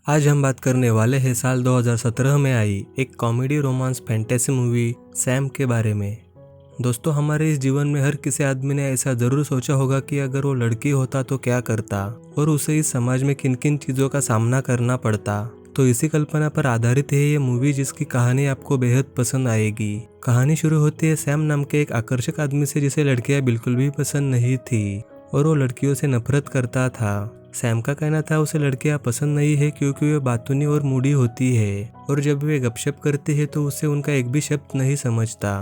आज हम बात करने वाले हैं साल 2017 में आई एक comedy romance fantasy movie Sam के बारे में। दोस्तों, हमारे इस जीवन में हर किसी आदमी ने ऐसा जरूर सोचा होगा कि अगर वो लड़की होता तो क्या करता और उसे इस समाज में किन किन चीज़ों का सामना करना पड़ता। तो इसी कल्पना पर आधारित है ये मूवी, जिसकी कहानी आपको बेहद पसंद आएगी। कहानी शुरू होती है सैम नाम के एक आकर्षक आदमी से, जिसे लड़कियां बिल्कुल भी पसंद नहीं थी और वो लड़कियों से नफरत करता था। सैम का कहना था उसे लड़कियां पसंद नहीं है क्योंकि वे बातूनी और मूडी होती है और जब वे गपशप करते हैं तो उसे उनका एक भी शब्द नहीं समझता।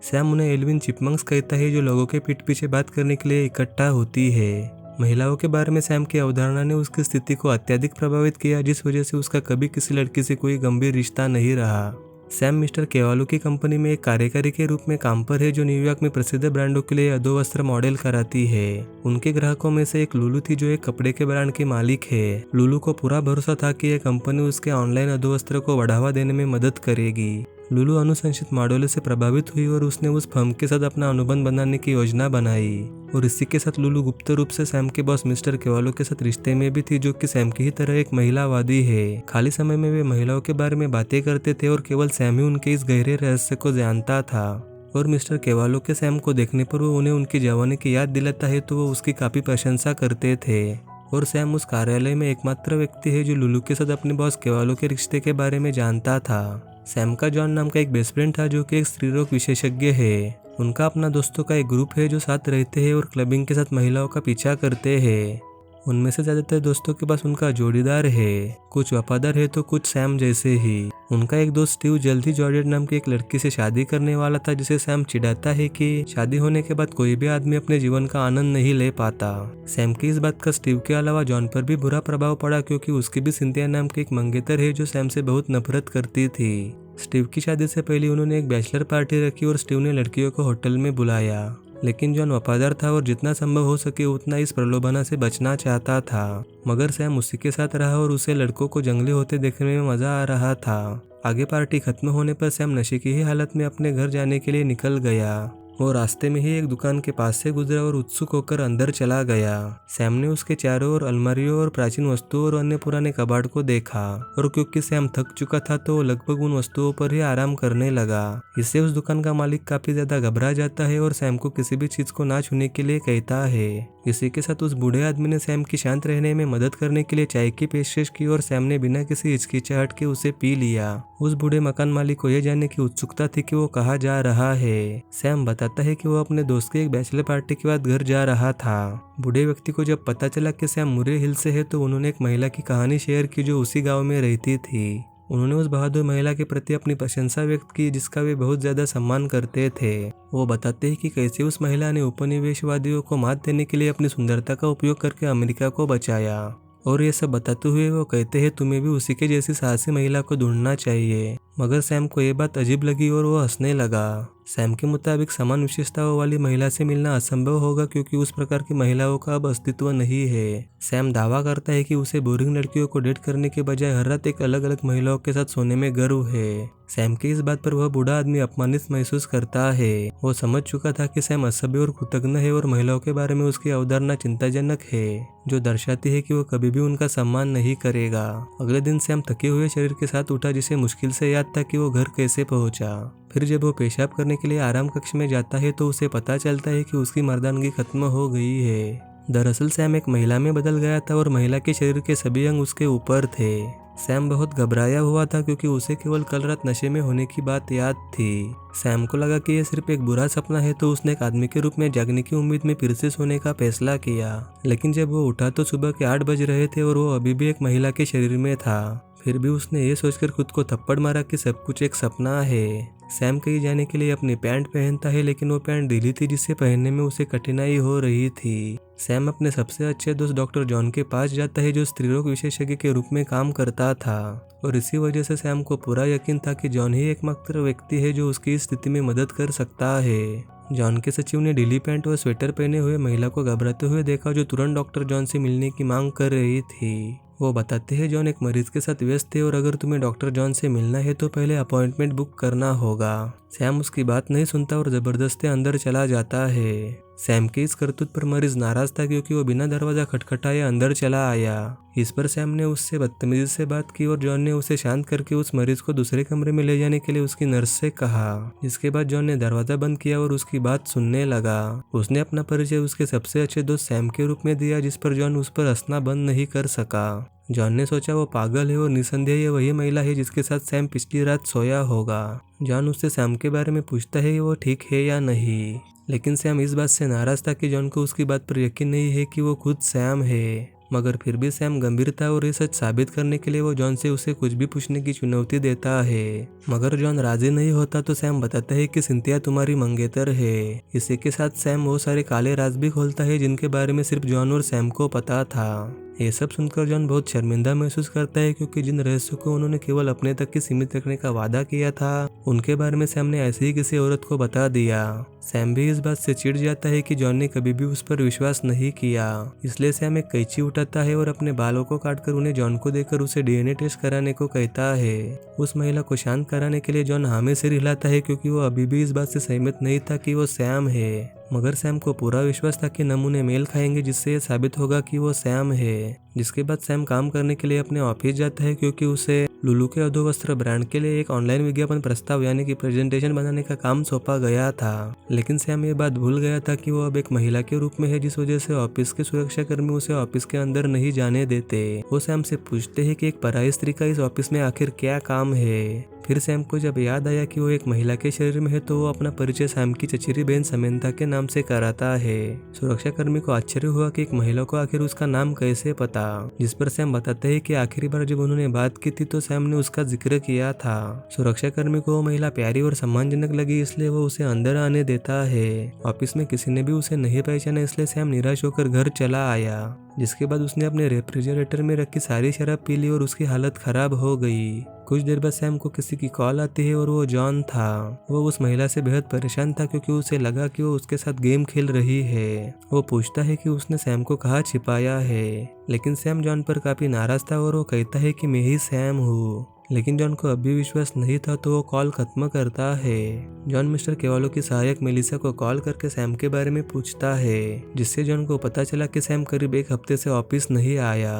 सैम उन्हें एल्विन चिपमंक्स कहता है, जो लोगों के पीठ पीछे बात करने के लिए इकट्ठा होती है। महिलाओं के बारे में सैम की अवधारणा ने उसकी स्थिति को अत्यधिक प्रभावित किया, जिस वजह से उसका कभी किसी लड़की से कोई गंभीर रिश्ता नहीं रहा। सैम मिस्टर केवालो की कंपनी में एक कार्यकारी के रूप में काम पर है, जो न्यूयॉर्क में प्रसिद्ध ब्रांडों के लिए अधोवस्त्र मॉडल कराती है। उनके ग्राहकों में से एक लुलू थी, जो एक कपड़े के ब्रांड की मालिक है। लुलू को पूरा भरोसा था कि यह कंपनी उसके ऑनलाइन अधोवस्त्र को बढ़ावा देने में मदद करेगी। लुलू अनुशंसित मॉडलों से प्रभावित हुई और उसने उस फर्म के साथ अपना अनुबंध बनाने की योजना बनाई। और इसी के साथ लुलू गुप्त रूप से सैम के बॉस मिस्टर केवालो के साथ रिश्ते में भी थी, जो कि सैम की ही तरह एक महिलावादी है। खाली समय में वे महिलाओं के बारे में बातें करते थे और केवल सैम ही उनके इस गहरे रहस्य को जानता था। और मिस्टर केवालो के सैम को देखने पर वो उन्हें उनकी जवानी की याद दिलाता है, तो वो उसकी काफी प्रशंसा करते थे। और सैम उस कार्यालय में एकमात्र व्यक्ति है जो लुलू के साथ अपने बॉस केवालो के रिश्ते के बारे में जानता था। सैम का जॉन नाम का एक बेस्ट फ्रेंड था, जो कि एक स्त्री रोग विशेषज्ञ है। उनका अपना दोस्तों का एक ग्रुप है जो साथ रहते हैं और क्लबिंग के साथ महिलाओं का पीछा करते हैं। उनमें से ज्यादातर दोस्तों के पास उनका जोड़ीदार है, कुछ वफादार है तो कुछ सैम जैसे ही। उनका एक दोस्त स्टीव जल्द ही जॉर्जेट नाम की एक लड़की से शादी करने वाला था, जिसे सैम चिढ़ाता है कि शादी होने के बाद कोई भी आदमी अपने जीवन का आनंद नहीं ले पाता। सैम की इस बात का स्टीव के अलावा जॉन पर भी बुरा प्रभाव पड़ा, क्योंकि उसकी भी सिंथिया नाम की एक मंगेतर है जो सैम से बहुत नफरत करती थी। स्टीव की शादी से पहले उन्होंने एक बैचलर पार्टी रखी और स्टीव ने लड़कियों को होटल में बुलाया, लेकिन जॉन वफादार था और जितना संभव हो सके उतना इस प्रलोभन से बचना चाहता था। मगर सैम उसी के साथ रहा और उसे लड़कों को जंगली होते देखने में मजा आ रहा था। आगे पार्टी खत्म होने पर सैम नशे की ही हालत में अपने घर जाने के लिए निकल गया। वो रास्ते में ही एक दुकान के पास से गुजरा और उत्सुक होकर अंदर चला गया। सैम ने उसके चारों ओर अलमारियों और प्राचीन वस्तुओं और अन्य पुराने कबाड़ को देखा, और क्योंकि सैम थक चुका था तो वो लगभग उन वस्तुओं पर ही आराम करने लगा। इससे उस दुकान का मालिक काफी ज्यादा घबरा जाता है और सैम को किसी भी चीज को ना छूने के लिए कहता है। इसी के साथ उस बूढ़े आदमी ने सैम की शांत रहने में मदद करने के लिए चाय की पेशकश की और सैम ने बिना किसी हिचकिचाहट के उसे पी लिया। उस बूढ़े मकान मालिक को यह जानने की उत्सुकता थी कि वो कहाँ जा रहा है। सैम बताता है कि वो अपने दोस्त की एक बैचलर पार्टी के बाद घर जा रहा था। बूढ़े व्यक्ति को जब पता चला कि सैम मुरे हिल से है, तो उन्होंने एक महिला की कहानी शेयर की जो उसी गाँव में रहती थी। उन्होंने उस बहादुर महिला के प्रति अपनी प्रशंसा व्यक्त की, जिसका वे बहुत ज्यादा सम्मान करते थे। वो बताते हैं कि कैसे उस महिला ने उपनिवेशवादियों को मात देने के लिए अपनी सुंदरता का उपयोग करके अमेरिका को बचाया। और ये सब बताते हुए वो कहते हैं तुम्हें भी उसी के जैसी साहसी महिला को ढूंढना चाहिए। मगर सैम को ये बात अजीब लगी और वो हंसने लगा। सैम के मुताबिक समान विशेषताओं वाली महिला से मिलना असंभव होगा, क्योंकि उस प्रकार की महिलाओं का अब अस्तित्व नहीं है। सैम दावा करता है कि उसे बोरिंग लड़कियों को डेट करने के बजाय हर रात एक अलग अलग महिलाओं के साथ सोने में गर्व है। सैम की इस बात पर वह बूढ़ा आदमी अपमानित महसूस करता है। वो समझ चुका था कि सैम असभ्य और कृतज्ञ है और महिलाओं के बारे में उसकी अवधारणा चिंताजनक है, जो दर्शाती है कि वो कभी भी उनका सम्मान नहीं करेगा। अगले दिन सैम थके हुए शरीर के साथ उठा, जिसे मुश्किल से याद था कि वो घर कैसे पहुंचा। फिर जब वो पेशाब करने के लिए आराम कक्ष में जाता है तो उसे पता चलता है कि उसकी मर्दानगी खत्म हो गई है। दरअसल सैम एक महिला में बदल गया था और महिला के शरीर के सभी अंग उसके ऊपर थे। सैम बहुत घबराया हुआ था, क्योंकि उसे केवल कल रात नशे में होने की बात याद थी। सैम को लगा कि यह सिर्फ एक बुरा सपना है, तो उसने एक आदमी के रूप में जागने की उम्मीद में फिर से सोने का फैसला किया। लेकिन जब वो उठा तो सुबह के 8 बज रहे थे और वो अभी भी एक महिला के शरीर में था। फिर भी उसने ये सोचकर खुद को थप्पड़ मारा कि सब कुछ एक सपना है। सैम कहीं जाने के लिए अपनी पैंट पहनता है, लेकिन वो पैंट ढीली थी, जिससे पहनने में उसे कठिनाई हो रही थी। सैम अपने सबसे अच्छे दोस्त डॉक्टर जॉन के पास जाता है, जो स्त्रीरोग विशेषज्ञ के रूप में काम करता था। और इसी वजह से सैम को पूरा यकीन था कि जॉन ही एकमात्र व्यक्ति है जो उसकी इस स्थिति में मदद कर सकता है। जॉन के सचिव ने ढीली पैंट और स्वेटर पहने हुए महिला को घबराते हुए देखा, जो तुरंत डॉक्टर जॉन से मिलने की मांग कर रही थी। वो बताते हैं जॉन एक मरीज के साथ व्यस्त थे और अगर तुम्हें डॉक्टर जॉन से मिलना है तो पहले अपॉइंटमेंट बुक करना होगा। सैम उसकी बात नहीं सुनता और जबरदस्ती अंदर चला जाता है। सैम के इस करतूत पर मरीज नाराज था क्योंकि वो बिना दरवाजा खटखटाए अंदर चला आया। इस पर सैम ने उससे बदतमीजी से बात की और जॉन ने उसे शांत करके उस मरीज को दूसरे कमरे में ले जाने के लिए उसकी नर्स से कहा। जिसके बाद जॉन ने दरवाजा बंद किया और उसकी बात सुनने लगा। उसने अपना परिचय उसके सबसे अच्छे दोस्त सैम के रूप में दिया, जिस पर जॉन उस पर हंसना बंद नहीं कर सका। जॉन ने सोचा वो पागल है और निसंदेह ये वही महिला है जिसके साथ सैम पिछली रात सोया होगा। जॉन उससे सैम के बारे में पूछता है कि वो ठीक है या नहीं, लेकिन सैम इस बात से नाराज था कि जॉन को उसकी बात पर यकीन नहीं है कि वो खुद सैम है। मगर फिर भी सैम गंभीर था और ये सच साबित करने के लिए वो जॉन से उसे कुछ भी पूछने की चुनौती देता है। मगर जॉन राजी नहीं होता तो सैम बताता है कि सिंथिया तुम्हारी मंगेतर है। इसी के साथ सैम वो सारे काले राज भी खोलता है जिनके बारे में सिर्फ जॉन और सैम को पता था। ये सब सुनकर जॉन बहुत शर्मिंदा महसूस करता है क्योंकि जिन रहस्यों को उन्होंने केवल अपने तक ही सीमित रखने का वादा किया था उनके बारे में सैम ने ऐसे ही किसी औरत को बता दिया। सैम भी इस बात से चिढ़ जाता है कि जॉन ने कभी भी उस पर विश्वास नहीं किया। इसलिए सैम एक कैंची उठाता है और अपने बालों को काटकर उन्हें जॉन को देकर उसे डीएनए टेस्ट कराने को कहता है। उस महिला को शांत कराने के लिए जॉन हाँ में सिर हिलाता है क्योंकि वो अभी भी इस बात से सहमत नहीं था कि वो सैम है। मगर सैम को पूरा विश्वास था कि नमूने मेल खाएंगे जिससे ये साबित होगा कि वो सैम है। जिसके बाद सैम काम करने के लिए अपने ऑफिस जाता है क्योंकि उसे लुलू के अधोवस्त्र ब्रांड के लिए एक ऑनलाइन विज्ञापन प्रस्ताव यानी कि प्रेजेंटेशन बनाने का काम सौंपा गया था। लेकिन सैम ये बात भूल गया था कि वो अब एक महिला के रूप में है, जिस वजह से ऑफिस के सुरक्षा कर्मी उसे ऑफिस के अंदर नहीं जाने देते। वो सैम से पूछते हैं कि एक पराई स्त्री का इस ऑफिस में आखिर क्या काम है। फिर सैम को जब याद आया कि वो एक महिला के शरीर में है तो वो अपना परिचय सैम की चचेरी बहन समंथा के नाम से कराता है। सुरक्षा कर्मी को आश्चर्य हुआ कि एक महिला को आखिर उसका नाम कैसे पता, जिस पर सैम बताते हैं कि आखिरी बार जब उन्होंने बात की थी तो सैम ने उसका जिक्र किया था। सुरक्षा कर्मी को वो महिला प्यारी और सम्मानजनक लगी, इसलिए वो उसे अंदर आने देता है। ऑफिस में किसी ने भी उसे नहीं पहचाना, इसलिए सैम निराश होकर घर चला आया। जिसके बाद उसने अपने रेफ्रिजरेटर में रखी सारी शराब पी ली और उसकी हालत खराब हो गई। कुछ देर बाद सैम को किसी की कॉल आती है और वो जॉन था। वो उस महिला से बेहद परेशान था क्योंकि उसे लगा कि वो उसके साथ गेम खेल रही है। वो पूछता है कि उसने सैम को कहाँ छिपाया है, लेकिन सैम जॉन पर काफी नाराज था और वो कहता है कि मैं ही सैम हूँ। लेकिन जॉन को अभी विश्वास नहीं था तो वो कॉल खत्म करता है। जॉन मिस्टर केवालो की सहायक मेलिसा को कॉल करके सैम के बारे में पूछता है, जिससे जॉन को पता चला कि सैम करीब एक हफ्ते से ऑफिस नहीं आया।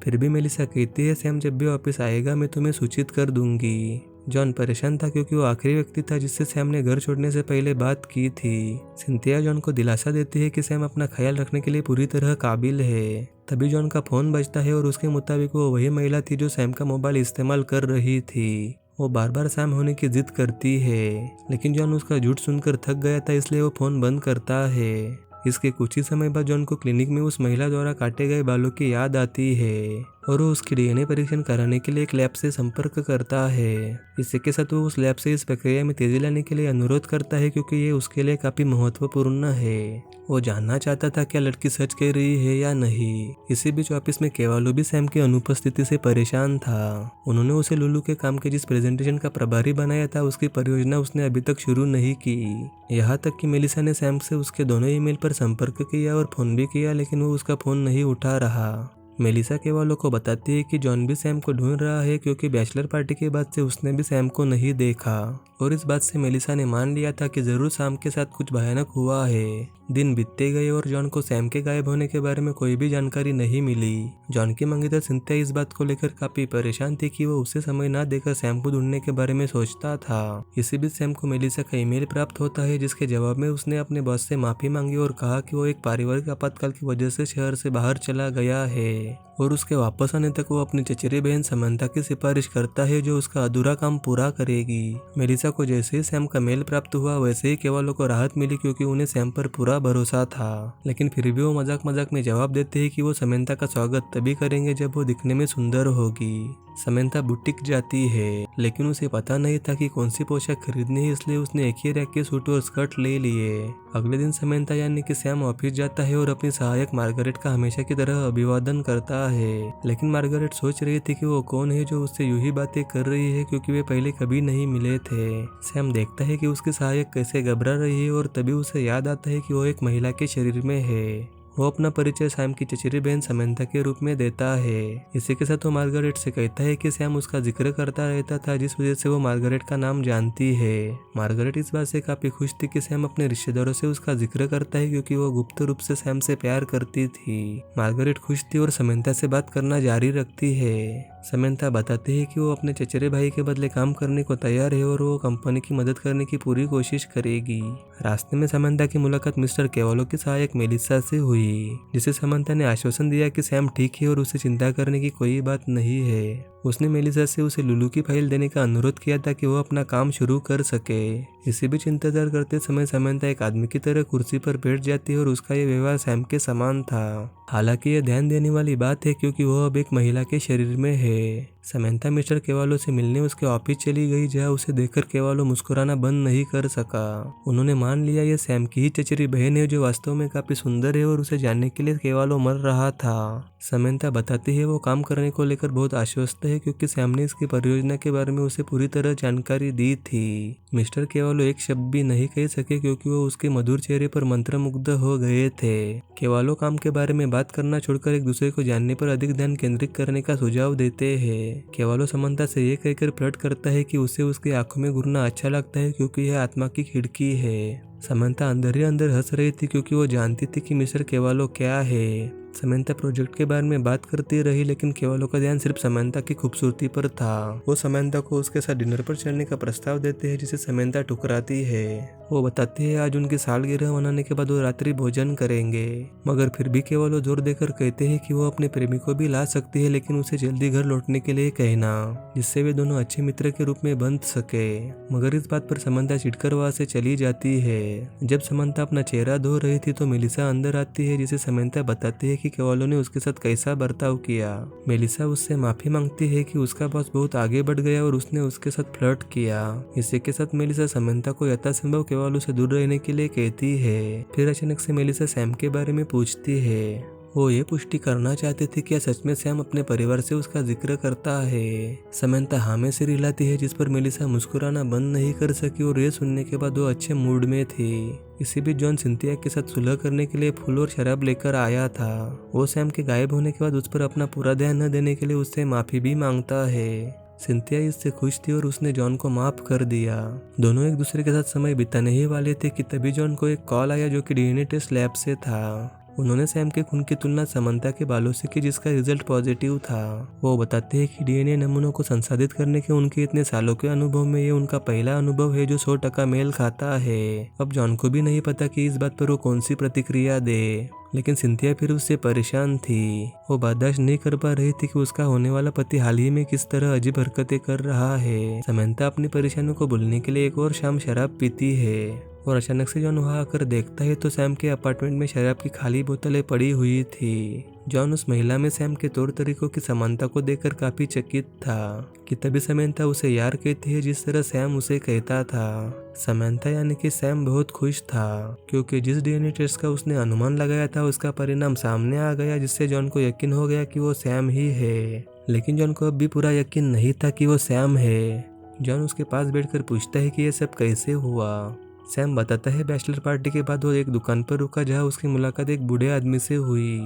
फिर भी मेलिसा कहती है सैम जब भी ऑफिस आएगा मैं तुम्हें सूचित कर दूंगी। जॉन परेशान था क्योंकि वो आखिरी व्यक्ति था जिससे सैम ने घर छोड़ने से पहले बात की थी। सिंथिया जॉन को दिलासा देती है कि सैम अपना ख्याल रखने के लिए पूरी तरह काबिल है। तभी जॉन का फोन बजता है और उसके मुताबिक वो वही महिला थी जो सैम का मोबाइल इस्तेमाल कर रही थी। वो बार बार सैम होने की जिद करती है, लेकिन जॉन उसका झूठ सुनकर थक गया था, इसलिए वो फोन बंद करता है। इसके कुछ ही समय बाद जॉन को क्लिनिक में उस महिला द्वारा काटे गए बालों की याद आती है और वो उसकी डीएनए परीक्षण कराने के लिए एक लैब से संपर्क करता है। इसी के साथ वो उस लैब से इस प्रक्रिया में तेजी लाने के लिए अनुरोध करता है क्योंकि ये उसके लिए काफी महत्वपूर्ण है। वो जानना चाहता था क्या लड़की सच कह रही है या नहीं। इसी बीच ऑफिस में केवालो भी सैम की अनुपस्थिति से परेशान था। उन्होंने उसे लुलू के काम के जिस प्रेजेंटेशन का प्रभारी बनाया था उसकी परियोजना उसने अभी तक शुरू नहीं की। यहाँ तक कि मेलिसा ने सैम से उसके दोनों ईमेल पर संपर्क किया और फोन भी किया, लेकिन वो उसका फोन नहीं उठा रहा। मेलिसा केवालो को बताती है कि जॉन भी सैम को ढूंढ रहा है क्योंकि बैचलर पार्टी के बाद से उसने भी सैम को नहीं देखा। और इस बात से मेलिसा ने मान लिया था कि जरूर सैम के साथ कुछ भयानक हुआ है। दिन बीतते गए और जॉन को सैम के गायब होने के बारे में कोई भी जानकारी नहीं मिली। जॉन की मंगेतर सिंथिया इस बात को लेकर काफी परेशान थी कि वो उसे समय ना देकर सैम को ढूंढने के बारे में सोचता था। इसी बीच सैम को मेलिसा का ईमेल प्राप्त होता है, जिसके जवाब में उसने अपने बॉस से माफी मांगी और कहा कि वो एक पारिवारिक आपातकाल की वजह से शहर से बाहर चला गया है और उसके वापस आने तक वो अपनी चचेरी बहन समंथा की सिफारिश करता है जो उसका अधूरा काम पूरा करेगी। मेलिसा को जैसे ही सैम का मेल प्राप्त हुआ वैसे ही केवालो को राहत मिली क्योंकि उन्हें सैम पर पूरा भरोसा था। लेकिन फिर भी वो मजाक मजाक में जवाब देते हैं कि वो समंथा का स्वागत तभी करेंगे जब वो दिखने में सुंदर होगी। समंथा बुटीक जाती है, लेकिन उसे पता नहीं था कि कौन सी पोशाक खरीदनी है, इसलिए उसने एक ही रैक के सूट और स्कर्ट ले लिए। अगले दिन समंथा यानी कि सैम ऑफिस जाता है और अपनी सहायक मार्गरेट का हमेशा की तरह अभिवादन करता है। लेकिन मार्गरेट सोच रही थी कि वो कौन है जो उससे यूं ही बातें कर रही है क्योंकि वे पहले कभी नहीं मिले थे। सैम देखता है कि उसकी सहायक कैसे घबरा रही है और तभी उसे याद आता है कि वो एक महिला के शरीर में है। वो अपना परिचय सैम की चचेरी बहन समंथा के रूप में देता है। इसी के साथ वो मार्गरेट से कहता है कि सैम उसका जिक्र करता रहता था, जिस वजह से वो मार्गरेट का नाम जानती है। मार्गरेट इस बात से काफी खुश थी कि सैम अपने रिश्तेदारों से उसका जिक्र करता है, क्योंकि वो गुप्त रूप से सैम से प्यार करती थी। मार्गरेट खुश थी और समंथा से बात करना जारी रखती है। समंथा बताती है कि वो अपने चचेरे भाई के बदले काम करने को तैयार है और वो कंपनी की मदद करने की पूरी कोशिश करेगी। रास्ते में समंथा की मुलाकात मिस्टर केवालो की सहायक मेलिसा से हुई, जिसे समंथा ने आश्वासन दिया कि सैम ठीक है और उसे चिंता करने की कोई बात नहीं है। उसने मेलिसा से उसे लुलू की फाइल देने का अनुरोध किया था कि वो अपना काम शुरू कर सके। इसी बीच इंतजार करते समय समंथा एक आदमी की तरह कुर्सी पर बैठ जाती है और उसका ये व्यवहार सैम के समान था। हालांकि ये ध्यान देने वाली बात है, क्योंकि वो अब एक महिला के शरीर में है। समंथा मिस्टर केवालो से मिलने उसके ऑफिस चली गई, जहाँ उसे देखकर केवालो मुस्कुराना बंद नहीं कर सका। उन्होंने मान लिया ये सैम की ही चचेरी बहन है, जो वास्तव में काफी सुंदर है, और उसे जानने के लिए केवालो मर रहा था। समंथा बताती है वो काम करने को लेकर बहुत आश्वस्त है, क्योंकि सैम ने इसकी परियोजना के बारे में उसे पूरी तरह जानकारी दी थी। मिस्टर केवालो एक शब्द भी नहीं कह सके, क्योंकि वो उसके मधुर चेहरे पर मंत्रमुग्ध हो गए थे। केवालो काम के बारे में बात करना छोड़कर एक दूसरे को जानने पर अधिक ध्यान केंद्रित करने का सुझाव देते हैं। केवालो समंथा से ये कहकर फ्लर्ट करता है कि उसे उसकी आंखों में घूरना अच्छा लगता है, क्योंकि यह आत्मा की खिड़की है। समंथा अंदर ही अंदर हंस रही थी, क्योंकि वो जानती थी कि मिस्टर केवालो क्या है। समंथा प्रोजेक्ट के बारे में बात करती रही, लेकिन केवालो का ध्यान सिर्फ समंथा की खूबसूरती पर था। वो समंथा को उसके साथ डिनर पर चलने का प्रस्ताव देते हैं, जिसे समंथा ठुकराती है। वो बताती है आज उनकी सालगिरह मनाने के बाद वो रात्रि भोजन करेंगे, मगर फिर भी केवालो जोर देकर कहते हैं कि वो अपने प्रेमी को भी ला सकती है, लेकिन उसे जल्दी घर लौटने के लिए कहना, जिससे वे दोनों अच्छे मित्र के रूप में बन सके। मगर इस बात पर समंथा चिढ़कर वहां से चली जाती है। जब समंथा अपना चेहरा धो रही थी तो मेलिसा अंदर आती है, जिसे समंथा बताती है कि केवालो ने उसके साथ कैसा बर्ताव किया। मेलिसा उससे माफी मांगती है कि उसका बॉस बहुत आगे बढ़ गया और उसने उसके साथ फ्लर्ट किया। इसी के साथ मेलिसा समंथा को यथासंभव केवालो से दूर रहने के लिए कहती है। फिर अचानक से मेलिसा सैम के बारे में पूछती है। वो ये पुष्टि करना चाहते थे कि सच में सैम अपने परिवार से उसका जिक्र करता है। समंथा हाँ में सिर हिलाती है, जिस पर मेलिसा मुस्कुराना बंद नहीं कर सकी, और ये सुनने के बाद वो अच्छे मूड में थी। इसी बीच जॉन सिंथिया के साथ सुलह करने के लिए फूल और शराब लेकर आया था। वो सैम के गायब होने के बाद उस पर अपना पूरा ध्यान न देने के लिए उससे माफी भी मांगता है। सिंथिया इससे खुश थी और उसने जॉन को माफ कर दिया। दोनों एक दूसरे के साथ समय बिताने ही वाले थे कि तभी जॉन को एक कॉल आया, जो कि डीएनए टेस्ट लैब से था। उन्होंने सैम के खून की तुलना समंथा के बालों से की, जिसका रिजल्ट पॉजिटिव था। वो बताते हैं कि डीएनए नमूनों को संसाधित करने के उनके इतने सालों के अनुभव में ये उनका पहला अनुभव है जो 100% मेल खाता है। अब जॉन को भी नहीं पता कि इस बात पर वो कौन सी प्रतिक्रिया दे, लेकिन सिंथिया फिर उससे परेशान थी। वो बर्दाश्त नहीं कर पा रही थी कि उसका होने वाला पति हाल ही में किस तरह अजीब हरकतें कर रहा है। समंथा अपनी परेशानियों को भूलने के लिए एक और शाम शराब पीती है, और अचानक से जॉन वहां आकर देखता है तो सैम के अपार्टमेंट में शराब की खाली बोतलें पड़ी हुई थी। जॉन उस महिला में सैम के तौर तरीकों की समानता को देखकर काफी चकित था कि तभी समंथा उसे यार कहती है, जिस तरह सैम उसे कहता था। समंथा यानी कि सैम बहुत खुश था, क्योंकि जिस डीएनए टेस्ट का उसने अनुमान लगाया था उसका परिणाम सामने आ गया, जिससे जॉन को यकीन हो गया कि वो सैम ही है। लेकिन जॉन को अब भी पूरा यकीन नहीं था कि वो सैम है। जॉन उसके पास बैठकर पूछता है कि ये सब कैसे हुआ। सैम बताता है बैचलर पार्टी के बाद वो एक दुकान पर रुका, जहाँ उसकी मुलाकात एक बूढ़े आदमी से हुई।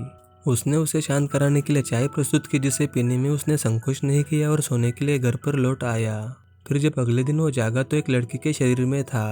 उसने उसे शांत कराने के लिए चाय प्रस्तुत की, जिसे पीने में उसने संकोच नहीं किया, और सोने के लिए घर पर लौट आया। फिर जब अगले दिन वो जागा तो एक लड़की के शरीर में था,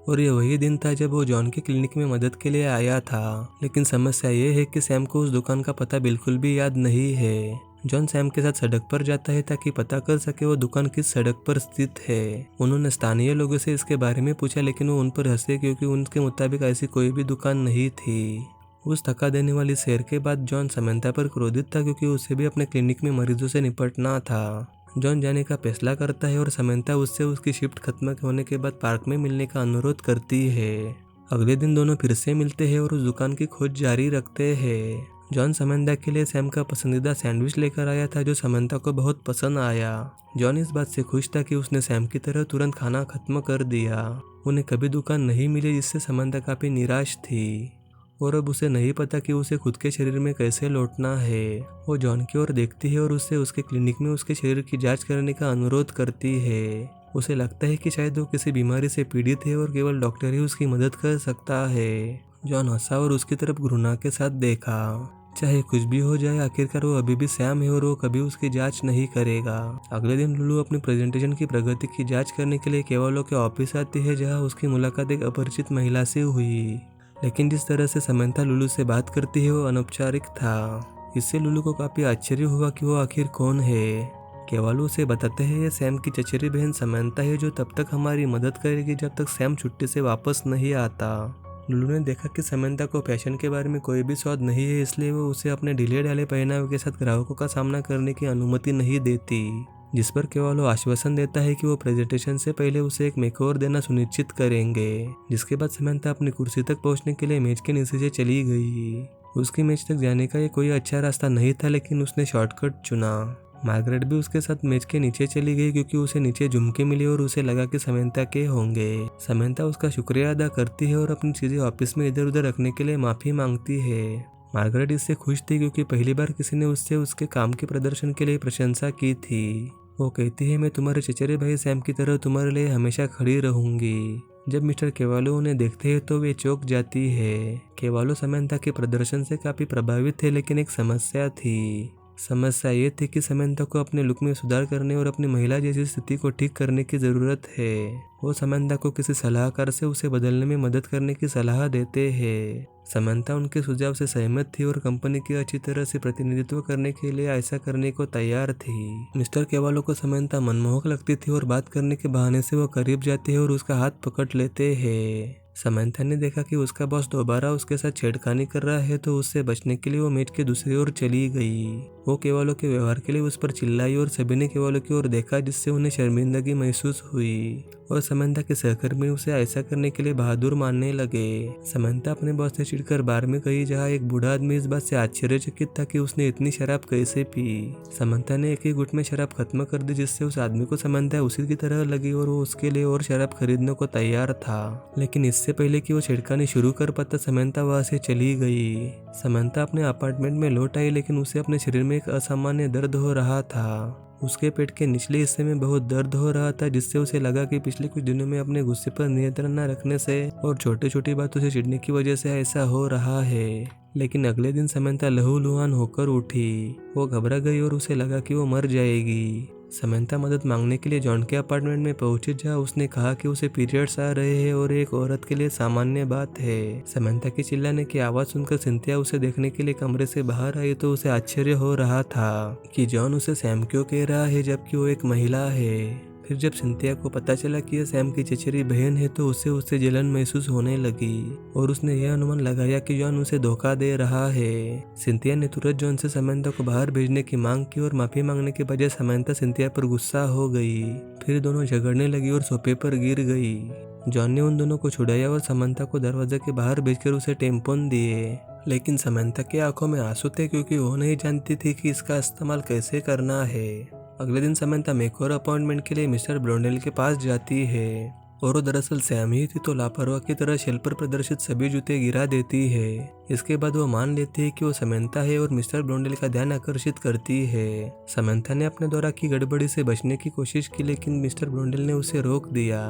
और ये वही दिन था जब वो जॉन के क्लिनिक में मदद के लिए आया था। लेकिन समस्या ये है कि सैम को उस दुकान का पता बिल्कुल भी याद नहीं है। जॉन सैम के साथ सड़क पर जाता है ताकि पता कर सके वो दुकान किस सड़क पर स्थित है। उन्होंने स्थानीय लोगों से इसके बारे में पूछा, लेकिन वो उन पर हंसे, क्योंकि उनके मुताबिक ऐसी कोई भी दुकान नहीं थी। उस थका देने वाली सैर के बाद जॉन समंथा पर क्रोधित था, क्योंकि उसे भी अपने क्लिनिक में मरीजों से निपटना था। जॉन जाने का फैसला करता है, और समंथा उससे उसकी शिफ्ट खत्म होने के बाद पार्क में मिलने का अनुरोध करती है। अगले दिन दोनों फिर से मिलते हैं और उस दुकान की खोज जारी रखते हैं। जॉन समंथा के लिए सैम का पसंदीदा सैंडविच लेकर आया था, जो समंथा को बहुत पसंद आया। जॉन इस बात से खुश था कि उसने सैम की तरह तुरंत खाना खत्म कर दिया। उन्हें कभी दुकान नहीं मिली, जिससे समंथा काफी निराश थी, और अब उसे नहीं पता कि उसे खुद के शरीर में कैसे लौटना है। वो जॉन की ओर देखती है और उससे उसके क्लिनिक में उसके शरीर की जांच करने का अनुरोध करती है। उसे लगता है कि शायद वो किसी बीमारी से पीड़ित है और केवल डॉक्टर ही उसकी मदद कर सकता है। जॉन हंसा और उसकी तरफ घृणा के साथ देखा। चाहे कुछ भी हो जाए, आखिरकार वो अभी भी सैम है और वो कभी उसकी जांच नहीं करेगा। अगले दिन लुलू अपनी प्रेजेंटेशन की प्रगति की जांच करने के लिए केवलो के ऑफिस आती है, जहां उसकी मुलाकात एक अपरिचित महिला से हुई। लेकिन जिस तरह से समंथा लुलू से बात करती है वो अनौपचारिक था। इससे लुलू को काफी आश्चर्य हुआ कि वो आखिर कौन है। केवल उसे बताते हैं ये सैम की चचेरी बहन समंथा है, जो तब तक हमारी मदद करेगी जब तक सैम छुट्टी से वापस नहीं आता। लुलू ने देखा कि समंथा को फैशन के बारे में कोई भी स्वाद नहीं है, इसलिए वो उसे अपने ढीले ढाले पहनावे के साथ ग्राहकों का सामना करने की अनुमति नहीं देती। जिस पर केवल वो आश्वासन देता है कि वो प्रेजेंटेशन से पहले उसे एक मेकओवर देना सुनिश्चित करेंगे। जिसके बाद समंथा अपनी कुर्सी तक पहुंचने के लिए मेज के नीचे से चली गई। उसकी मेज तक जाने का ये कोई अच्छा रास्ता नहीं था, लेकिन उसने शॉर्टकट चुना। मार्गरेट भी उसके साथ मेज के नीचे चली गई, क्योंकि उसे नीचे झुमके मिले और उसे लगा कि समंथा के होंगे। समंथा उसका शुक्रिया अदा करती है और अपनी चीजें ऑफिस में इधर उधर रखने के लिए माफी मांगती है। मार्गरेट इससे खुश थी, क्योंकि पहली बार किसी ने उससे उसके काम के प्रदर्शन के लिए प्रशंसा की थी। वो कहती है, मैं तुम्हारे चचेरे भाई सैम की तरह तुम्हारे लिए हमेशा खड़ी रहूंगी। जब मिस्टर केवालो उन्हें देखते हैं तो वे चौंक जाती है। केवालो समंथा के प्रदर्शन से काफी प्रभावित थे, लेकिन एक समस्या थी। समस्या ये थी कि समंथा को अपने लुक में सुधार करने और अपनी महिला जैसी स्थिति को ठीक करने की जरूरत है। वो समंथा को किसी सलाहकार से उसे बदलने में मदद करने की सलाह देते हैं। समंथा उनके सुझाव से सहमत थी और कंपनी की अच्छी तरह से प्रतिनिधित्व करने के लिए ऐसा करने को तैयार थी। मिस्टर केवालो को समंथा मनमोहक लगती थी और बात करने के बहाने से वो करीब जाते हैं और उसका हाथ पकड़ लेते हैं। समंथा ने देखा कि उसका बॉस दोबारा उसके साथ छेड़खानी कर रहा है, तो उससे बचने के लिए वो मेज के दूसरी ओर चली गई। वो केवालो के व्यवहार के लिए उस पर चिल्लाई और सभी ने केवालो की ओर देखा, जिससे उन्हें शर्मिंदगी महसूस हुई और समंथा के सहकर्मी उसे ऐसा करने के लिए बहादुर मानने लगे। समंथा अपने बॉस से चिढ़कर बार में गई, जहाँ एक बूढ़ा आदमी इस बात से आश्चर्यचकित था कि उसने इतनी शराब कैसे पी। समंथा ने एक ही घुट में शराब खत्म कर दी, जिससे उस आदमी को समंथा उसी की तरह लगी और वो उसके लिए और शराब खरीदने को तैयार था। लेकिन इससे पहले कि वो छिड़कानी शुरू कर पाता, समंथा वहां से चली गई। समंथा अपने अपार्टमेंट में लौट आई, लेकिन उसे अपने शरीर में एक असामान्य दर्द हो रहा था। उसके पेट के निचले हिस्से में बहुत दर्द हो रहा था, जिससे उसे लगा कि पिछले कुछ दिनों में अपने गुस्से पर नियंत्रण न रखने से और छोटी छोटी बातों से चिढ़ने की वजह से ऐसा हो रहा है। लेकिन अगले दिन समंथा लहूलुहान होकर उठी। वो घबरा गई और उसे लगा कि वो मर जाएगी। समंथा मदद मांगने के लिए जॉन के अपार्टमेंट में पहुंची, जहाँ उसने कहा कि उसे पीरियड्स आ रहे हैं और एक औरत के लिए सामान्य बात है। समंथा की चिल्लाने की आवाज सुनकर सिंथिया उसे देखने के लिए कमरे से बाहर आई, तो उसे आश्चर्य हो रहा था कि जॉन उसे सैम क्यों कह रहा है, जबकि वो एक महिला है। फिर जब सिंथिया को पता चला कि यह सैम की चचेरी बहन है, तो उसे उससे जलन महसूस होने लगी और उसने यह अनुमान लगाया कि जॉन उसे धोखा दे रहा है। सिंथिया ने तुरंत जॉन से समंथा को बाहर भेजने की मांग की और माफी मांगने के बजाय समंथा सिंथिया पर गुस्सा हो गई। फिर दोनों झगड़ने लगी और सोफे पर गिर गई। जॉन ने उन दोनों को छुड़ाया और समंथा को दरवाजे के बाहर भेजकर उसे टेम्पोन दिए। लेकिन समंथा की आंखों में आंसू थे, क्योंकि वो नहीं जानती थी कि इसका इस्तेमाल कैसे करना है। अगले दिन समंथा मेकओवर अपॉइंटमेंट के लिए मिस्टर ब्लोंडेल के पास जाती है और वो दरअसल सैम ही थी, तो लापरवाह की तरह शेल्फ पर प्रदर्शित सभी जूते गिरा देती है। इसके बाद वो मान लेती है कि वो समंथा है और मिस्टर ब्लोंडेल का ध्यान आकर्षित करती है। समंथा ने अपने द्वारा की गड़बड़ी से बचने की कोशिश की, लेकिन मिस्टर ब्लोंडेल ने उसे रोक दिया।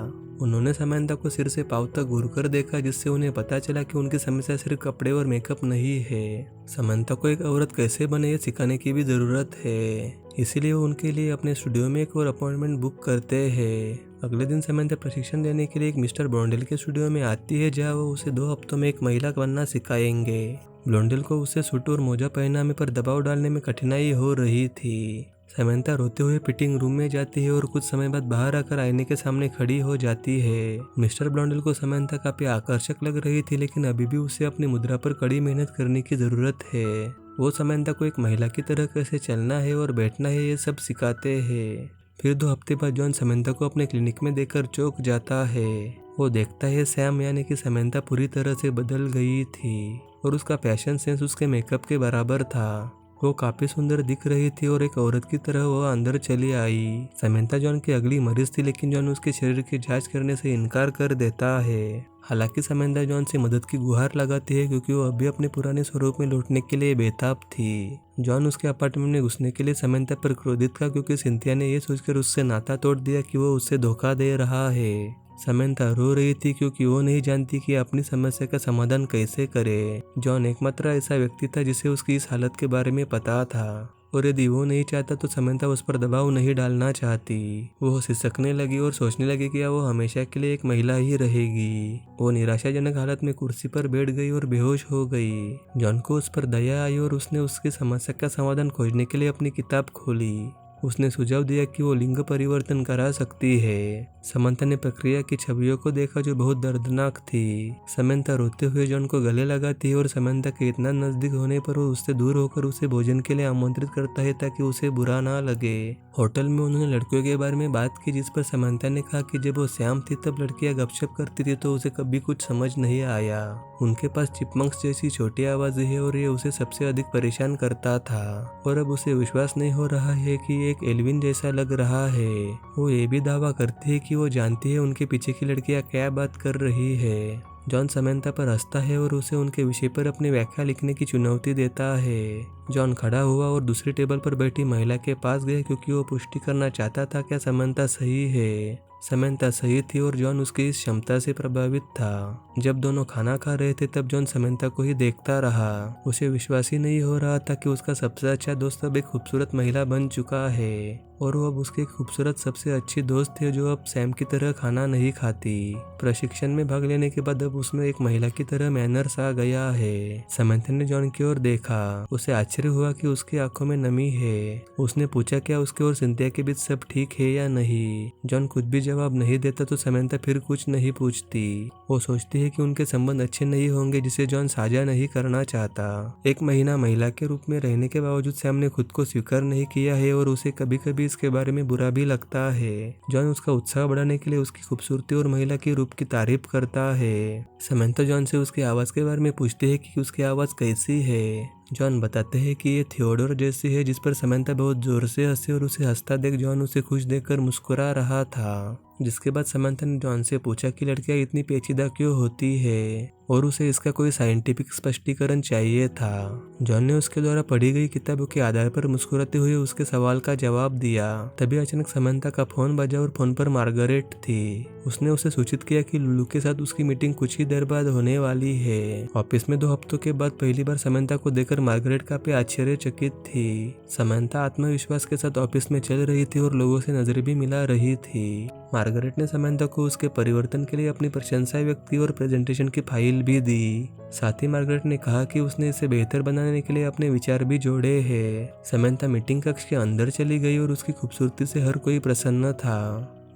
उन्होंने समंथा को सिर से पांव तक घूरकर देखा, जिससे उन्हें पता चला कि उनकी समस्या सिर्फ कपड़े और मेकअप नहीं है। समंथा को एक औरत कैसे बने ये सिखाने की भी जरूरत है, इसीलिए वो उनके लिए अपने स्टूडियो में एक और अपॉइंटमेंट बुक करते हैं। अगले दिन समंथा प्रशिक्षण देने के लिए एक मिस्टर ब्लोंडेल के स्टूडियो में आती है, जहाँ वो उसे 2 हफ्तों में एक महिला बनना सिखाएंगे। ब्लोंडेल को उसे सूट और मोजा पहनाने पर दबाव डालने में कठिनाई हो रही थी। समंथा रोते हुए फिटिंग रूम में जाती है और कुछ समय बाद बाहर आकर आईने के सामने खड़ी हो जाती है। मिस्टर ब्लोंडेल को समंथा काफी आकर्षक लग रही थी, लेकिन अभी भी उसे अपनी मुद्रा पर कड़ी मेहनत करने की जरूरत है। वो समंथा को एक महिला की तरह कैसे चलना है और बैठना है, ये सब सिखाते हैं। फिर 2 हफ्ते बाद जॉन समंथा को अपने क्लिनिक में देखकर चौंक जाता है। वो देखता है सैम यानी कि समंथा पूरी तरह से बदल गई थी और उसका फैशन सेंस उसके मेकअप के बराबर था। वो काफी सुंदर दिख रही थी और एक औरत की तरह वो अंदर चली आई। समंथा जॉन की अगली मरीज थी, लेकिन जॉन उसके शरीर की जांच करने से इनकार कर देता है। हालांकि समंथा जॉन से मदद की गुहार लगाती है, क्योंकि वो अभी अपने पुराने स्वरूप में लौटने के लिए बेताब थी। जॉन उसके अपार्टमेंट में घुसने के लिए समंथा पर क्रोधित था, क्योंकि सिंथिया ने यह सोचकर उससे नाता तोड़ दिया कि वो उससे धोखा दे रहा है। समंथा रो रही थी क्योंकि वो नहीं जानती कि अपनी समस्या का समाधान कैसे करे। जॉन एकमात्र ऐसा व्यक्ति था जिसे उसकी इस हालत के बारे में पता था, और यदि वो नहीं चाहता तो समंथा उस पर दबाव नहीं डालना चाहती। वो सिसकने लगी और सोचने लगी कि वो हमेशा के लिए एक महिला ही रहेगी। वो निराशाजनक हालत में कुर्सी पर बैठ गई और बेहोश हो गई। जॉन को उस पर दया आई और उसने उसकी समस्या का समाधान खोजने के लिए अपनी किताब खोली। उसने सुझाव दिया कि वो लिंग परिवर्तन करा सकती है। समंथा ने प्रक्रिया की छवियों को देखा जो बहुत दर्दनाक थी। समंथा रोते हुए जॉन को गले लगाती है और समंथा के इतना नजदीक होने पर वो उससे दूर होकर उसे भोजन के लिए आमंत्रित करता है ताकि उसे बुरा ना लगे। होटल में उन्होंने लड़कियों के बारे में बात की, जिस पर समंथा ने कहा कि जब वो श्याम थी तब लड़कियां गपशप करती थी तो उसे कभी कुछ समझ नहीं आया। उनके पास चिपमंक्स जैसी छोटी आवाजें है और ये उसे सबसे अधिक परेशान करता था। और अब उसे विश्वास नहीं हो रहा है कि एक एल्विन जैसा लग रहा है। वो ये भी दावा करती है कि वो जानती है उनके पीछे की लड़कियां क्या बात कर रही है। जॉन समंथा पर हंसता है और उसे उनके विषय पर अपनी व्याख्या लिखने की चुनौती देता है। जॉन खड़ा हुआ और दूसरी टेबल पर बैठी महिला के पास गया क्योंकि वो पुष्टि करना चाहता था क्या समंथा सही है। समंथा सही थी और जॉन उसकी इस क्षमता से प्रभावित था। जब दोनों खाना खा रहे थे तब जॉन समंथा को ही देखता रहा। उसे विश्वास ही नहीं हो रहा था कि उसका सबसे अच्छा दोस्त अब एक खूबसूरत महिला बन चुका है, और वो अब उसकी खूबसूरत सबसे अच्छी दोस्त है जो अब सैम की तरह खाना नहीं खाती। प्रशिक्षण में भाग लेने के बाद अब उसमें एक महिला की तरह मैनर्स आ गया है। समंथा ने जॉन की ओर देखा। उसे आश्चर्य हुआ कि उसकी आंखों में नमी है। उसने पूछा क्या उसके और सिंथिया के बीच सब ठीक है या नहीं। जॉन कुछ भी जवाब नहीं देता तो समंथा फिर कुछ नहीं पूछती। वो सोचती है कि उनके संबंध अच्छे नहीं होंगे जिसे जॉन साझा नहीं करना चाहता। एक महीना महिला के रूप में रहने के बावजूद सैम ने खुद को स्वीकार नहीं किया है और उसे कभी कभी इसके बारे में बुरा भी लगता है। जॉन उसका उत्साह बढ़ाने के लिए उसकी खूबसूरती और महिला के रूप की तारीफ करता है। समंथा जॉन से उसकी आवाज के बारे में पूछती है कि उसकी आवाज कैसी है। जॉन बताते हैं कि ये थियोडोर जैसी है, जिस पर समंथा बहुत जोर से हंसी और उसे हंसता देख जॉन उसे खुश देखकर मुस्कुरा रहा था। जिसके बाद समंथा ने जॉन से पूछा कि लड़कियां इतनी पेचीदा क्यों होती है और उसे इसका कोई साइंटिफिक स्पष्टीकरण चाहिए था। जॉन ने उसके द्वारा पढ़ी गई किताबों के आधार पर मुस्कुराते हुए उसके सवाल का जवाब दिया। तभी अचानक समंथा का फोन बजा और फोन पर मार्गरेट थी। उसने उसे सूचित किया कि लुलू के साथ उसकी मीटिंग कुछ ही देर बाद होने वाली है। ऑफिस में 2 हफ्तों के बाद पहली बार समंथा को देखकर मार्गरेट काफी आश्चर्यचकित थी। समंथा आत्मविश्वास के साथ ऑफिस में चल रही थी और लोगों से नजरें भी मिला रही थी। मार्गरेट ने समंथा को उसके परिवर्तन के लिए अपनी प्रशंसा व्यक्त की और प्रेजेंटेशन की फाइल भी दी। साथ ही मार्गरेट ने कहा कि उसने इसे बेहतर बनाने के लिए अपने विचार भी जोड़े हैं। समंथा मीटिंग कक्ष के अंदर चली गई और उसकी खूबसूरती से हर कोई प्रसन्न था।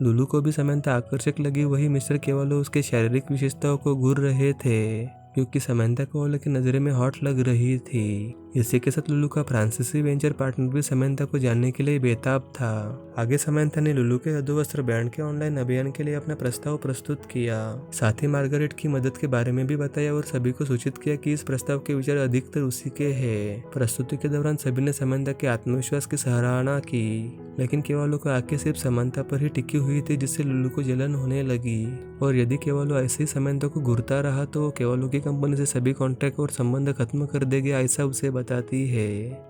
लुलू को भी समंथा आकर्षक लगी। वही मिस्टर केवलो उसके शारीरिक विशेषताओं को घूर रहे थे क्योंकि समंथा केवलो की नजरे में हॉट लग रही थी। इसी के साथ लुलू का फ्रांसीसी वेंचर पार्टनर भी समंथा को जानने के लिए बेताब था। आगे समंथा ने लुलू के अधोवस्त्र बैंड के ऑनलाइन अभियान के लिए अपना प्रस्ताव प्रस्तुत किया। साथ ही मार्गरेट की मदद के बारे में भी बताया और सभी को सूचित किया कि इस प्रस्ताव के विचार अधिकतर उसी के हैं। प्रस्तुति के दौरान सभी ने समंथा के आत्मविश्वास की सराहना की, लेकिन केवलो की आंखें सिर्फ समंथा पर ही टिकी हुई थी, जिससे लुलू को जलन होने लगी। और यदि केवलो ऐसे ही समंथा को घूरता रहा तो वो केवलो की कंपनी से सभी कॉन्ट्रैक्ट और संबंध खत्म कर देगी, ऐसा उसे बताती है।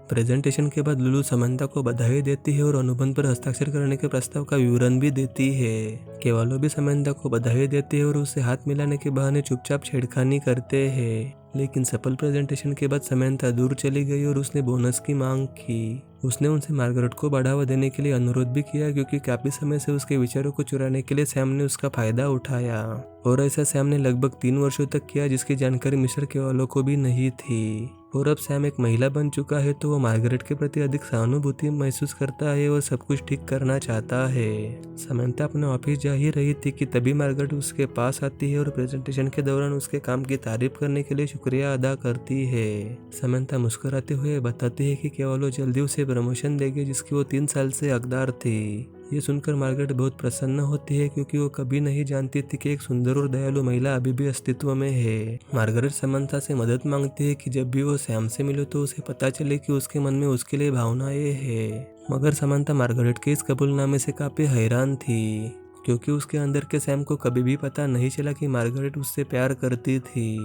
प्रेजेंटेशन के बाद लुलू समंथा को बधाई देती है और अनुबंध पर हस्ताक्षर करने के प्रस्ताव का विवरण भी देती है। केवलो भी समंथा को बधाई देती है और उसे हाथ मिलाने के बहाने चुपचाप छेड़खानी करते हैं। लेकिन सफल प्रेजेंटेशन के बाद समंथा दूर चली गई और उसने बोनस की मांग की। उसने उनसे मार्गरेट को बढ़ावा देने के लिए अनुरोध भी किया क्योंकि काफी समय से उसके विचारों को चुराने के लिए सैम ने उसका फायदा उठाया, और ऐसा सैम ने लगभग 3 वर्षों तक किया, जिसकी जानकारी मिस्टर केवलो को भी नहीं थी। और अब सैम एक महिला बन चुका है तो वो मार्गरेट के प्रति अधिक सहानुभूति महसूस करता है और सब कुछ ठीक करना चाहता है। समंथा अपने ऑफिस जा ही रही थी कि तभी मार्गरेट उसके पास आती है और प्रेजेंटेशन के दौरान उसके काम की तारीफ करने के लिए शुक्रिया अदा करती है। समंथा मुस्कुराते हुए बताती है कि केवलो जल्दी उसे प्रमोशन देगी, जिसकी वो 3 साल से हकदार थी। ये सुनकर मार्गरेट बहुत प्रसन्न होती है क्योंकि वो कभी नहीं जानती थी कि एक सुंदर और दयालु महिला अभी भी अस्तित्व में है। मार्गरेट समंथा से मदद मांगती है कि जब भी वो सैम से मिले तो उसे पता चले कि उसके मन में उसके लिए भावनाएं हैं। मगर समंथा मार्गरेट के इस कबूलनामे से काफी हैरान थी क्योंकि उसके अंदर के सैम को कभी भी पता नहीं चला कि मार्गरेट उससे प्यार करती थी।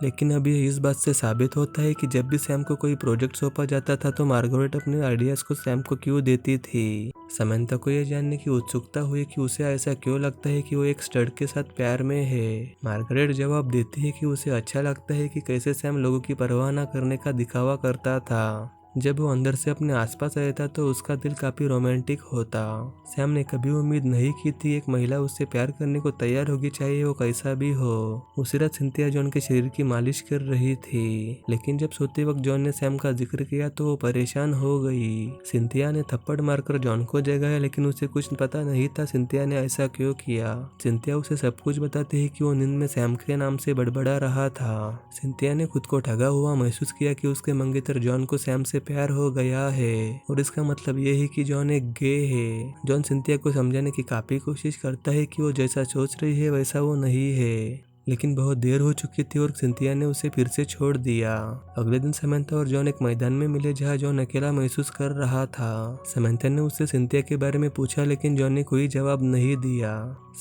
लेकिन अब ये इस बात से साबित होता है कि जब भी सैम को कोई प्रोजेक्ट सौंपा जाता था तो मार्गरेट अपने आइडियाज को सैम को क्यों देती थी। समंता को यह जानने की उत्सुकता हुई कि उसे ऐसा क्यों लगता है कि वो एक स्टड के साथ प्यार में है। मार्गरेट जवाब देती है कि उसे अच्छा लगता है कि कैसे सैम लोगों की परवाह न करने का दिखावा करता था। जब वो अंदर से अपने आसपास रहता तो उसका दिल काफी रोमांटिक होता। सैम ने कभी उम्मीद नहीं की थी एक महिला उससे प्यार करने को तैयार होगी, चाहे वो कैसा भी हो। उसी रात सिंथिया जॉन के शरीर की मालिश कर रही थी, लेकिन जब सोते वक्त जॉन ने सैम का जिक्र किया तो वो परेशान हो गई। सिंथिया ने थप्पड़ मारकर जॉन को जगाया, लेकिन उसे कुछ पता नहीं था सिंथिया ने ऐसा क्यों किया। सिंथिया उसे सब कुछ बताती है कि वो नींद में सैम के नाम से बड़बड़ा रहा था। सिंथिया ने खुद को ठगा हुआ महसूस किया कि उसके मंगेतर जॉन को सैम से प्यार हो गया है और इसका मतलब ये है कि जॉन एक गे है। जॉन सिंथिया को समझाने की काफी कोशिश करता है कि वो जैसा सोच रही है वैसा वो नहीं है, लेकिन बहुत देर हो चुकी थी और सिंथिया ने उसे फिर से छोड़ दिया। अगले दिन समंता और जॉन एक मैदान में मिले जहाँ जॉन अकेला महसूस कर रहा था। समंता ने उससे सिंथिया के बारे में पूछा, लेकिन जॉन ने कोई जवाब नहीं दिया।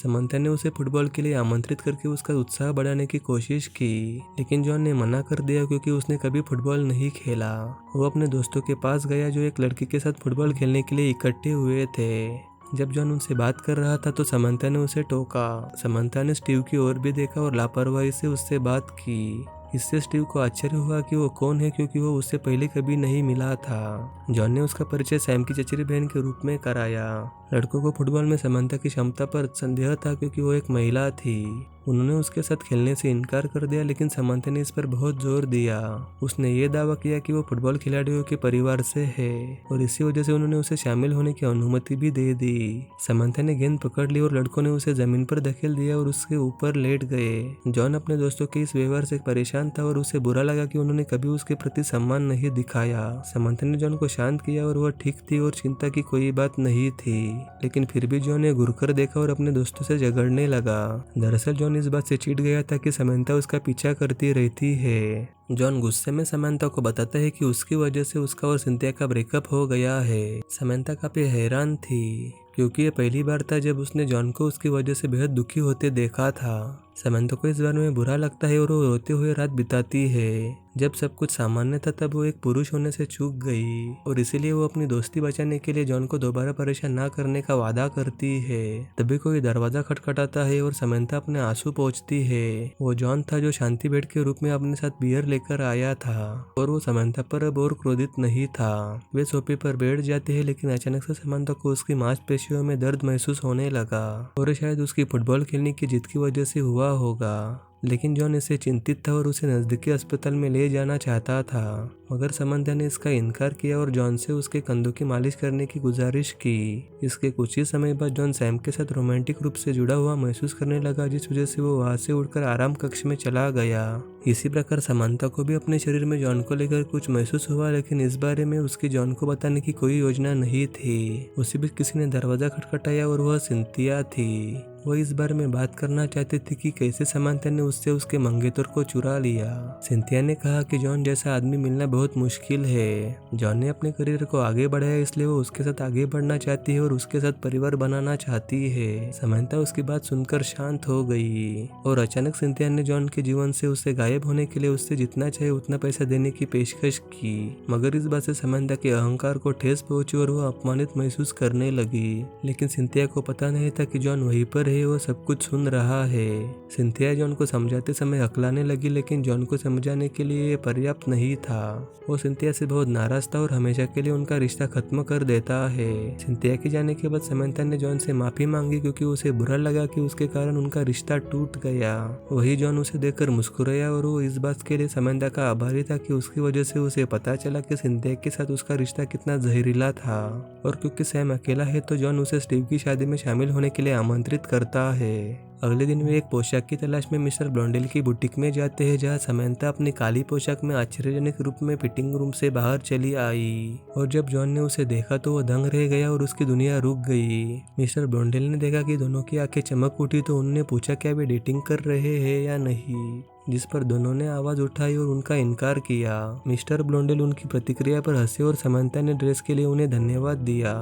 समंता ने उसे फुटबॉल के लिए आमंत्रित करके उसका उत्साह बढ़ाने की कोशिश की, लेकिन जॉन ने मना कर दिया क्योंकि उसने कभी फुटबॉल नहीं खेला। वो अपने दोस्तों के पास गया जो एक लड़की के साथ फुटबॉल खेलने के लिए इकट्ठे हुए थे। जब जॉन उनसे बात कर रहा था तो समंता ने उसे टोका। समंता ने स्टीव की ओर भी देखा और लापरवाही से उससे बात की। इससे स्टीव को आश्चर्य हुआ कि वो कौन है, क्योंकि वो उससे पहले कभी नहीं मिला था। जॉन ने उसका परिचय सैम की चचेरी बहन के रूप में कराया। लड़कों को फुटबॉल में समंता की क्षमता पर संदेह था क्योंकि वो एक महिला थी। उन्होंने उसके साथ खेलने से इनकार कर दिया, लेकिन समंता ने इस पर बहुत जोर दिया। उसने ये दावा किया कि वो फुटबॉल खिलाड़ियों के परिवार से है और इसी वजह से उन्होंने उसे शामिल होने की अनुमति भी दे दी। समंता ने गेंद पकड़ ली और लड़कों ने उसे जमीन पर धकेल दिया और उसके ऊपर लेट गए। जॉन अपने दोस्तों के इस व्यवहार से परेशान था और उसे बुरा लगा कि उन्होंने कभी उसके प्रति सम्मान नहीं दिखाया। समंता ने जॉन को शांत किया और वह ठीक थी और चिंता की कोई बात नहीं थी, लेकिन फिर भी जॉन ने घूरकर देखा और अपने दोस्तों से झगड़ने लगा। दरअसल जॉन इस बात से चिढ़ गया था कि समंता उसका पीछा करती रहती है। जॉन गुस्से में समंता को बताता है कि उसकी वजह से उसका और सिंथिया का ब्रेकअप हो गया है। समंता काफी हैरान थी क्योंकि ये पहली बार था जब उसने जॉन को उसकी वजह से बेहद दुखी होते देखा था। समंता को इस बारे में बुरा लगता है और वो रोते हुए रात बिताती है। जब सब कुछ सामान्य था तब वो एक पुरुष होने से चूक गई और इसीलिए वो अपनी दोस्ती बचाने के लिए जॉन को दोबारा परेशान ना करने का वादा करती है। तभी कोई दरवाजा खटखटाता है और समंता अपने आंसू पोंछती है। वो जॉन था जो शांति भेंट के रूप में अपने साथ बियर लेकर आया था और वो समंता पर अब और क्रोधित नहीं था। वे सोफे पर बैठ जाते हैं, लेकिन अचानक से समंता को उसकी मांसपेशियों में दर्द महसूस होने लगा और शायद उसकी फुटबॉल खेलने की जिद की वजह से हुआ होगा। लेकिन जॉन इससे चिंतित था और उसे नजदीकी अस्पताल में ले जाना चाहता था, मगर समंता ने इसका इनकार किया और जॉन से उसके कंधों की मालिश करने की गुजारिश की। इसके कुछ ही समय बाद जॉन सैम के साथ रोमांटिक रूप से जुड़ा हुआ महसूस करने लगा, जिस वजह से वो वहां से उठकर आराम कक्ष में चला गया। इसी प्रकार समंता को भी अपने शरीर में जॉन को लेकर कुछ महसूस हुआ, लेकिन इस बारे में उसकी जॉन को बताने की कोई योजना नहीं थी। उसी बीच किसी ने दरवाजा खटखटाया और वह सिंथिया थी। वो इस बारे में बात करना चाहते थे कि कैसे समंता ने उससे उसके मंगेतर को चुरा लिया। सिंथिया ने कहा कि जॉन जैसा आदमी मिलना बहुत मुश्किल है। जॉन ने अपने करियर को आगे बढ़ाया, इसलिए वो उसके साथ आगे बढ़ना चाहती है और उसके साथ परिवार बनाना चाहती है। समंता उसकी बात सुनकर शांत हो गई और अचानक सिंथिया ने जॉन के जीवन से उससे गायब होने के लिए उससे जितना चाहे उतना पैसा देने की पेशकश की, मगर इस बात से समंता के अहंकार को ठेस पहुंची और वह अपमानित महसूस करने लगी। लेकिन सिंथिया को पता नहीं था कि जॉन वहीं पर वो सब कुछ सुन रहा है। सिंथिया जॉन को समझाते समय हकलाने लगी, लेकिन जॉन को समझाने के लिए ये पर्याप्त नहीं था। वो सिंथिया से बहुत नाराज था और हमेशा के लिए उनका रिश्ता खत्म कर देता है। सिंथिया के जाने के बाद समंता ने जॉन से माफी मांगी क्योंकि उसे बुरा लगा कि उसके कारण उनका रिश्ता टूट गया। वही जॉन उसे देखकर मुस्कुराया और वो इस बात के लिए समंता का आभारी था कि उसकी वजह से उसे पता चला कि सिंथिया के साथ उसका रिश्ता कितना जहरीला था। और क्योंकि सैम अकेला है तो जॉन उसे स्टीव की शादी में शामिल होने के लिए आमंत्रित करता है। अगले दिन वे एक पोशाक की तलाश में मिस्टर ब्लोंडेल की बुटीक में जाते हैं, जहां समंता अपनी काली पोशाक में आश्चर्यजनक रूप में फिटिंग रूम से बाहर चली आई। और जब जॉन ने उसे देखा तो वह दंग रह गया और उसकी दुनिया रुक गई। मिस्टर ब्लोंडेल ने देखा कि दोनों की आंखें चमक उठी तो उन्होंने पूछा क्या वे डेटिंग कर रहे हैं या नहीं, जिस पर दोनों ने आवाज उठाई और उनका इनकार किया। मिस्टर ब्लोंडेल उनकी प्रतिक्रिया पर हंसे और समंता ने ड्रेस के लिए उन्हें धन्यवाद दिया।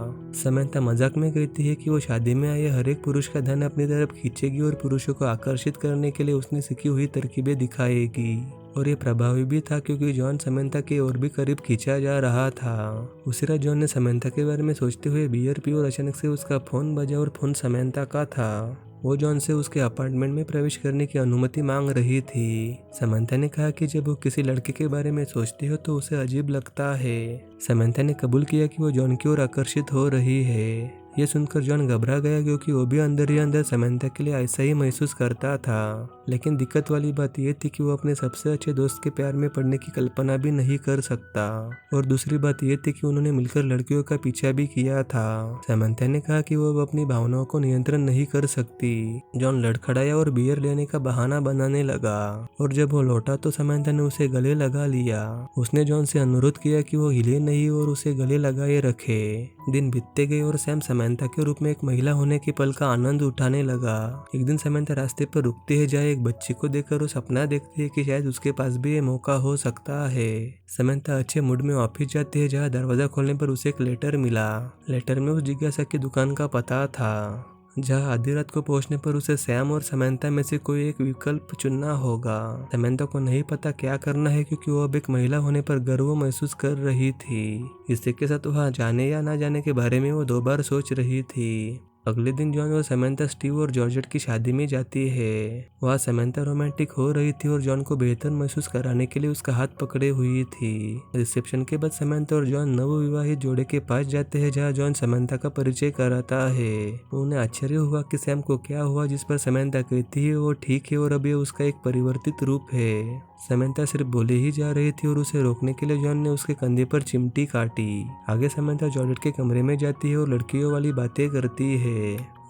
समंता मजाक में कहती है कि वो शादी में आए हर एक पुरुष का ध्यान अपनी तरफ खींचेगी और पुरुषों को आकर्षित करने के लिए उसने सीखी हुई तरकीबें दिखाएगी। और ये प्रभावी भी था क्योंकि जॉन समंथा के और भी करीब खींचा जा रहा था। उसी रात जॉन ने समंथा के बारे में सोचते हुए बियर पी और अचानक से उसका फोन बजा और फोन समंथा का था। वो जॉन से उसके अपार्टमेंट में प्रवेश करने की अनुमति मांग रही थी। समंथा ने कहा कि जब वो किसी लड़के के बारे में सोचती हो तो उसे अजीब लगता है। समंथा ने कबूल किया कि वो जॉन की ओर आकर्षित हो रही है। ये सुनकर जॉन घबरा गया क्योंकि वो भी अंदर ही अंदर समंथा के लिए ऐसा ही महसूस करता था। लेकिन दिक्कत वाली बात यह थी कि वो अपने सबसे अच्छे दोस्त के प्यार में पड़ने की कल्पना भी नहीं कर सकता। और दूसरी बात यह थी कि उन्होंने मिलकर लड़कियों का पीछा भी किया था। समंथा ने कहा कि वो अब अपनी भावनाओं को नियंत्रण नहीं कर सकती। जॉन लड़खड़ाया और बियर लेने का बहाना बनाने लगा और जब वो लौटा तो समंथा ने उसे गले लगा लिया। उसने जॉन से अनुरोध किया कि वो हिले नहीं और उसे गले लगाए रखे। दिन बीतते गए और सैम समंथा के रूप में एक महिला होने के पल का आनंद उठाने लगा। एक दिन समंथा रास्ते पर रुकती है जहाँ एक बच्ची को देखकर वो सपना देखती है कि शायद उसके पास भी ये मौका हो सकता है। समंथा अच्छे मूड में ऑफिस जाती है जहाँ दरवाजा खोलने पर उसे एक लेटर मिला। लेटर में उस जिज्ञासा की दुकान का पता था जहाँ आधी रात को पहुंचने पर उसे सैम और समंथा में से कोई एक विकल्प चुनना होगा। समंथा को नहीं पता क्या करना है क्योंकि वो अब एक महिला होने पर गर्व महसूस कर रही थी। इसी के साथ वहाँ जाने या ना जाने के बारे में वो 2 बार सोच रही थी। अगले दिन जॉन और समंथा स्टीव और जॉर्जेट की शादी में जाती है। वहाँ समंथा रोमांटिक हो रही थी और जॉन को बेहतर महसूस कराने के लिए उसका हाथ पकड़े हुई थी। रिसेप्शन के बाद समंथा और जॉन नवविवाहित जोड़े के पास जाते हैं जहाँ जॉन समंथा का परिचय कराता है। उन्हें आश्चर्य हुआ कि सैम को क्या हुआ, जिस पर समंथा कहती है वो ठीक है और अब ये उसका एक परिवर्तित रूप है। समंथा सिर्फ बोले ही जा रही थी और उसे रोकने के लिए जॉन ने उसके कंधे पर चिमटी काटी। आगे समंथा जॉर्जेट के कमरे में जाती है और लड़कियों वाली बातें करती है।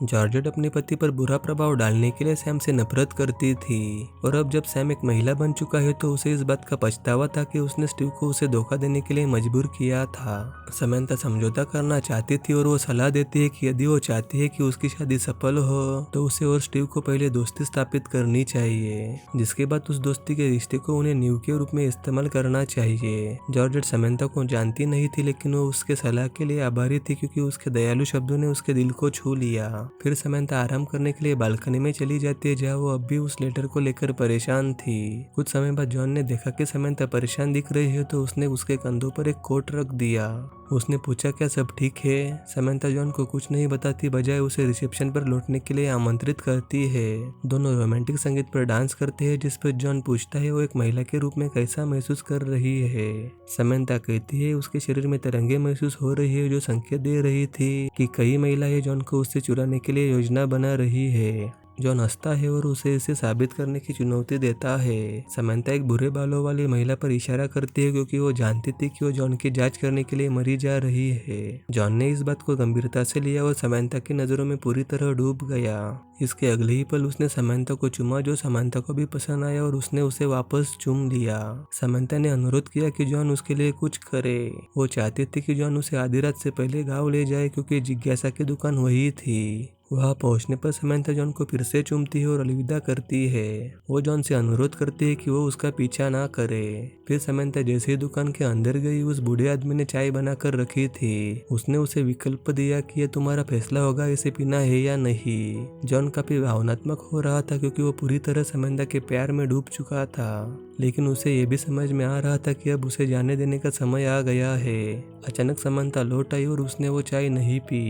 जॉर्जेट अपने पति पर बुरा प्रभाव डालने के लिए सैम से नफरत करती थी और अब जब सैम एक महिला बन चुका है तो उसे इस बात का पछतावा था कि उसने स्टीव को उसे धोखा देने के लिए मजबूर किया था। समंथा समझौता करना चाहती थी और वो सलाह देती है कि यदि वो चाहती है कि उसकी शादी सफल हो तो उसे और स्टीव को पहले दोस्ती स्थापित करनी चाहिए, जिसके बाद उस दोस्ती के रिश्ते को उन्हें नींव के रूप में इस्तेमाल करना चाहिए। जॉर्जेट समंथा को जानती नहीं थी लेकिन वो उसके सलाह के लिए आभारी थी क्योंकि उसके दयालु शब्दों ने उसके दिल को छू लिया। फिर समंथा आराम करने के लिए बालकनी में चली जाती है जहाँ वो अब भी उस लेटर को लेकर परेशान थी। कुछ समय बाद जॉन ने देखा कि समंथा परेशान दिख रही है तो उसने उसके कंधों पर एक कोट रख दिया। उसने पूछा क्या सब ठीक है। समंथा जॉन को कुछ नहीं बताती, बजाय उसे रिसेप्शन पर लौटने के लिए आमंत्रित करती है। दोनों रोमांटिक संगीत पर डांस करते हैं जिस पर जॉन पूछता है वो एक महिला के रूप में कैसा महसूस कर रही है। समंथा कहती है उसके शरीर में तरंगे महसूस हो रही है जो संकेत दे रही थी कि कई महिलाएं जॉन को उससे चुराने के लिए योजना बना रही है। जॉन हंसता है और उसे इसे साबित करने की चुनौती देता है। समंथा एक बुरे बालों वाली महिला पर इशारा करती है क्योंकि वो जानती थी कि वो जॉन की जांच करने के लिए मरी जा रही है। जॉन ने इस बात को गंभीरता से लिया और समंथा की नजरों में पूरी तरह डूब गया। इसके अगले ही पल उसने समंथा को चूमा जो समंथा को भी पसंद आया और उसने उसे वापस चूम लिया। समंथा ने अनुरोध किया कि जॉन उसके लिए कुछ करे। वो चाहती थी कि जॉन उसे आधी रात से पहले गाँव ले जाए क्योंकि जिज्ञासा की दुकान वही थी। वहां पहुंचने पर समंथा जॉन को फिर से चूमती है और अलविदा करती है। वो जॉन से अनुरोध करती है कि वो उसका पीछा ना करे। फिर समंथा जैसे ही दुकान के अंदर गई उस बूढ़े आदमी ने चाय बनाकर रखी थी। उसने उसे विकल्प दिया कि ये तुम्हारा फैसला होगा इसे पीना है या नहीं। जॉन काफी भावनात्मक हो रहा था क्योंकि वो पूरी तरह समंथा के प्यार में डूब चुका था, लेकिन उसे ये भी समझ में आ रहा था कि अब उसे जाने देने का समय आ गया है। अचानक समंथा लौट आई और उसने वो चाय नहीं पी।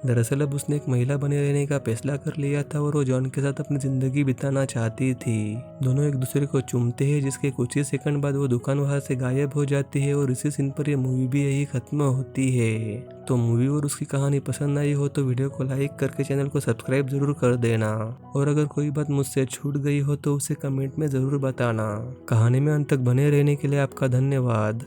दरअसल अब उसने एक महिला बने रहने का फैसला कर लिया था और वो जॉन के साथ अपनी जिंदगी बिताना चाहती थी। दोनों एक दूसरे को चूमते हैं जिसके कुछ ही सेकंड बाद वो दुकान वहां से गायब हो जाती है और इसी सीन पर ये मूवी भी यही खत्म होती है। तो मूवी और उसकी कहानी पसंद आई हो तो वीडियो को लाइक करके चैनल को सब्सक्राइब जरूर कर देना और अगर कोई बात मुझसे छूट गई हो तो उसे कमेंट में जरूर बताना। कहानी में अंत तक बने रहने के लिए आपका धन्यवाद।